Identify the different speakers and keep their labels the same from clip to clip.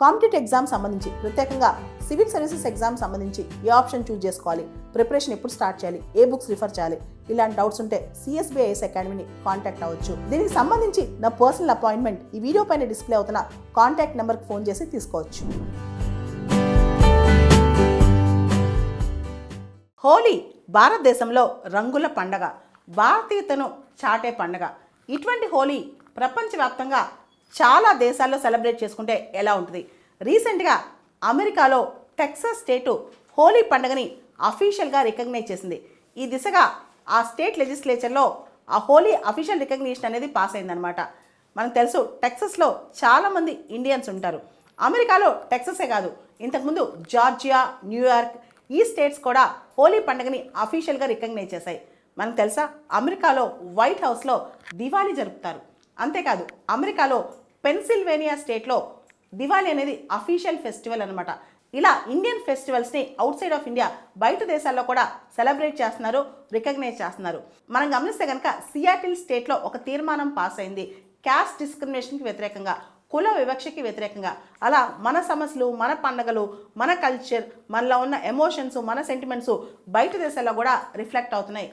Speaker 1: Competitive exam సంబంధించి ప్రత్యేకంగా civil services exam సంబంధించి ఏ ఆప్షన్ చూస్ చేసుకోవాలి, ప్రిపరేషన్ ఎప్పుడు స్టార్ట్ చేయాలి, ఏ బుక్స్ రిఫర్ చేయాలి, ఇలాంటి డౌట్స్ ఉంటే CSBIS అకాడమీని కాంటాక్ట్ అవ్వచ్చు. దీనికి సంబంధించి నా పర్సనల్ అపాయింట్మెంట్ ఈ వీడియో పైన డిస్ప్లే అవుతున్న కాంటాక్ట్ నెంబర్కి ఫోన్ చేసి తీసుకోవచ్చు. హోలీ భారతదేశంలో రంగుల పండగ, భారతీయతను చాటే పండగ. ఇటువంటి హోలీ ప్రపంచవ్యాప్తంగా చాలా దేశాల్లో సెలబ్రేట్ చేసుకుంటే ఎలా ఉంటుంది? రీసెంట్గా అమెరికాలో టెక్సాస్ స్టేటు హోలీ పండుగని అఫీషియల్గా రికగ్నైజ్ చేసింది. ఈ దిశగా ఆ స్టేట్ లెజిస్లేచర్లో ఆ హోలీ అఫీషియల్ రికగ్నిషన్ అనేది పాస్ అయిందనమాట. మనకు తెలుసు టెక్సాస్లో చాలామంది ఇండియన్స్ ఉంటారు. అమెరికాలో టెక్సాసే కాదు, ఇంతకుముందు జార్జియా, న్యూయార్క్ ఈ స్టేట్స్ కూడా హోలీ పండుగని అఫీషియల్గా రికగ్నైజ్ చేశాయి. మనకు తెలుసా అమెరికాలో వైట్ హౌస్లో దివాళీ జరుపుతారు. అంతేకాదు అమెరికాలో పెన్సిల్వేనియా స్టేట్లో దివాళీ అనేది అఫీషియల్ ఫెస్టివల్ అనమాట. ఇలా ఇండియన్ ఫెస్టివల్స్ని అవుట్ సైడ్ ఆఫ్ ఇండియా బయట దేశాల్లో కూడా సెలబ్రేట్ చేస్తున్నారు, రికగ్నైజ్ చేస్తున్నారు. మనం గమనిస్తే కనుక సియాటిల్ స్టేట్లో ఒక తీర్మానం పాస్ అయింది క్యాస్ట్ డిస్క్రిమినేషన్కి వ్యతిరేకంగా, కుల వివక్షకి వ్యతిరేకంగా. అలా మన సమస్యలు, మన పండుగలు, మన కల్చర్, మనలో ఉన్న ఎమోషన్స్, మన సెంటిమెంట్స్ బయట దేశాల్లో కూడా రిఫ్లెక్ట్ అవుతున్నాయి.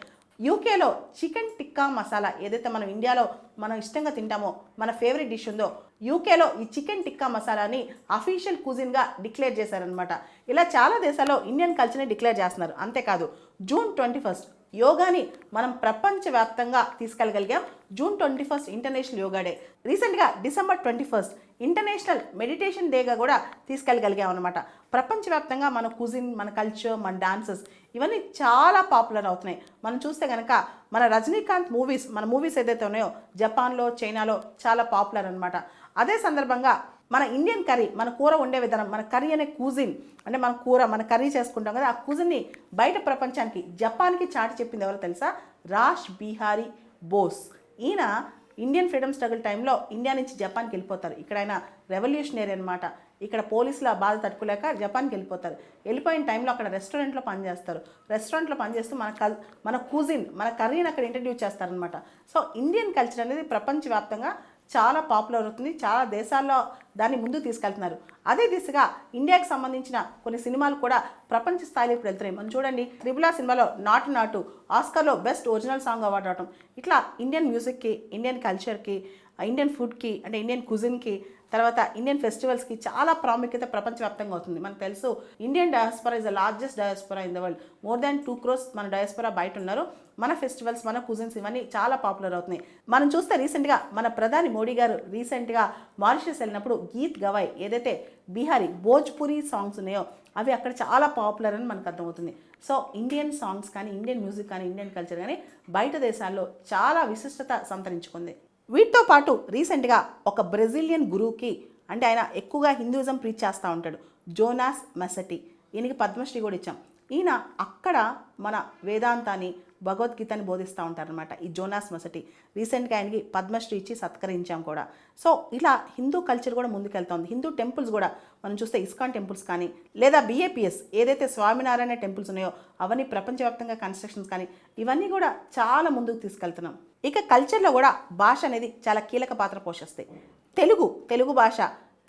Speaker 1: యూకేలో చికెన్ టిక్కా మసాలా ఏదైతే మనం ఇండియాలో మనం ఇష్టంగా తింటామో, మన ఫేవరెట్ డిష్ ఉందో, యూకేలో ఈ చికెన్ టిక్కా మసాలాని అఫీషియల్ కుజిన్గా డిక్లేర్ చేశారనమాట. ఇలా చాలా దేశాల్లో ఇండియన్ కల్చర్ని డిక్లేర్ చేస్తున్నారు. అంతేకాదు జూన్ 21 యోగాని మనం ప్రపంచవ్యాప్తంగా తీసుకెళ్ళగలిగాం. June 21 international yoga day. రీసెంట్గా డిసెంబర్ 21 ఇంటర్నేషనల్ మెడిటేషన్ డేగా కూడా తీసుకెళ్ళగలిగాం అనమాట. ప్రపంచవ్యాప్తంగా మన కుజిన్, మన కల్చర్, మన డాన్సెస్ ఇవన్నీ చాలా పాపులర్ అవుతున్నాయి. మనం చూస్తే కనుక మన రజనీకాంత్ మూవీస్, మన మూవీస్ ఏదైతే ఉన్నాయో జపాన్లో, చైనాలో చాలా పాపులర్ అనమాట. అదే సందర్భంగా మన ఇండియన్ కర్రీ, మన కూర వండే విధానం, మన కర్రీ అనే కుజిన్ అంటే మన కూర, మన కర్రీ చేసుకుంటాం కదా, ఆ కుజిన్ని బయట ప్రపంచానికి, జపాన్కి చాటి చెప్పింది ఎవరో తెలుసా? రాష్ బిహారీ బోస్. ఈయన ఇండియన్ ఫ్రీడమ్ స్ట్రగుల్ టైంలో ఇండియా నుంచి జపాన్కి వెళ్ళిపోతారు. ఇక్కడ ఆయన రెవల్యూషనరీ అనమాట. ఇక్కడ పోలీసుల బాధ తట్టుకోలేక జపాన్కి వెళ్ళిపోతారు. వెళ్ళిపోయిన టైంలో అక్కడ రెస్టారెంట్లో పనిచేస్తారు. రెస్టారెంట్లో పనిచేస్తూ మన కుజిన్, మన కర్రీని అక్కడ ఇంట్రడ్యూస్ చేస్తారనమాట. సో ఇండియన్ కల్చర్ అనేది ప్రపంచవ్యాప్తంగా చాలా పాపులర్ అవుతుంది. చాలా దేశాల్లో దాన్ని ముందుకు తీసుకెళ్తున్నారు. అదే దిశగా ఇండియాకి సంబంధించిన కొన్ని సినిమాలు కూడా ప్రపంచ స్థాయిలో ఇప్పుడు వెళ్తున్నాయి. మనం చూడండి, త్రిబుల్ ఆర్ సినిమాలో నాటు ఆస్కార్లో బెస్ట్ ఒరిజినల్ సాంగ్ అవార్డు రావడం. ఇట్లా ఇండియన్ మ్యూజిక్కి, ఇండియన్ కల్చర్కి, ఇండియన్ ఫుడ్కి అంటే ఇండియన్ కుజిన్కి, తర్వాత ఇండియన్ ఫెస్టివల్స్కి చాలా ప్రాముఖ్యత ప్రపంచవ్యాప్తంగా అవుతుంది. మనకు తెలుసు Indian డయాస్పొరా is the largest డయాస్పొరా in the world. More than 2 crores మన డయాస్పొరా బయట ఉన్నారు. మన ఫెస్టివల్స్, మన కుజిన్స్ ఇవన్నీ చాలా పాపులర్ అవుతున్నాయి. మనం చూస్తే రీసెంట్గా మన ప్రధాని మోడీ గారు రీసెంట్గా మారిషస్ వెళ్ళినప్పుడు గీత్ గవాయ్ ఏదైతే బీహారీ భోజ్పురీ సాంగ్స్ ఉన్నాయో అవి అక్కడ చాలా పాపులర్ అని మనకు అర్థమవుతుంది. సో ఇండియన్ సాంగ్స్ కానీ, ఇండియన్ మ్యూజిక్ కానీ, ఇండియన్ కల్చర్ కానీ బయట దేశాల్లో చాలా విశిష్టత సంతరించుకుంది. వీటితో పాటు రీసెంట్గా ఒక బ్రెజిలియన్ గురువుకి, అంటే ఆయన ఎక్కువగా హిందూయిజం ప్రీచ్ చేస్తూ ఉంటాడు, జోనాస్ మెసెటీ. ఈయనకి పద్మశ్రీ కూడా ఇచ్చాం. ఈయన అక్కడ మన వేదాంతాన్ని, భగవద్గీతని బోధిస్తూ ఉంటారనమాట. ఈ జోనాస్ మెసెటీ రీసెంట్గా ఆయనకి పద్మశ్రీ ఇచ్చి సత్కరించాం కూడా. సో ఇలా హిందూ కల్చర్ కూడా ముందుకెళ్తుంది. హిందూ టెంపుల్స్ కూడా మనం చూస్తే ఇస్కాన్ టెంపుల్స్ కానీ, లేదా BAPS ఏదైతే స్వామినారాయణ టెంపుల్స్ ఉన్నాయో అవన్నీ ప్రపంచవ్యాప్తంగా కన్స్ట్రక్షన్స్ కానీ ఇవన్నీ కూడా చాలా ముందుకు తీసుకెళ్తున్నాం. ఇక కల్చర్లో కూడా భాష అనేది చాలా కీలక పాత్ర పోషిస్తాయి. తెలుగు భాష,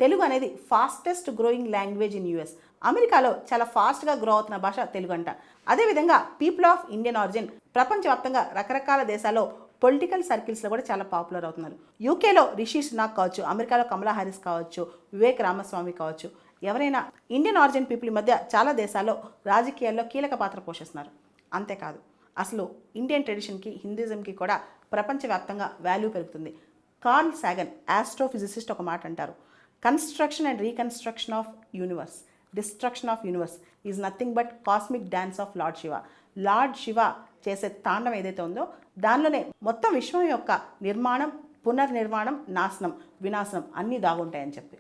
Speaker 1: తెలుగు అనేది fastest growing language in US. అమెరికాలో చాలా ఫాస్ట్గా గ్రో అవుతున్న భాష తెలుగు అంట. అదేవిధంగా పీపుల్ ఆఫ్ ఇండియన్ ఆరిజిన్ ప్రపంచవ్యాప్తంగా రకరకాల దేశాల్లో పొలిటికల్ సర్కిల్స్లో కూడా చాలా పాపులర్ అవుతున్నారు. యూకేలో రిషి సునాక్ కావచ్చు, అమెరికాలో కమలా హారిస్ కావచ్చు, వివేక్ రామస్వామి కావచ్చు, ఎవరైనా ఇండియన్ ఆరిజిన్ పీపుల్ మధ్య చాలా దేశాల్లో రాజకీయాల్లో కీలక పాత్ర పోషిస్తున్నారు. అంతేకాదు అసలు ఇండియన్ ట్రెడిషన్కి, హిందూయిజంకి కూడా ప్రపంచవ్యాప్తంగా వాల్యూ పెరుగుతుంది. కార్ల్ సాగన్ ఆస్ట్రోఫిజిసిస్ట్ ఒక మాట అంటారు, construction and reconstruction of universe, destruction of universe is nothing but cosmic dance of lord Shiva. Lord Shiva చేసే తాండవం ఏదైతే ఉందో దానిలోనే మొత్తం విశ్వం యొక్క నిర్మాణం, పునర్నిర్మాణం, నాశనం, వినాశనం అన్నీ దాగుంటాయని చెప్పి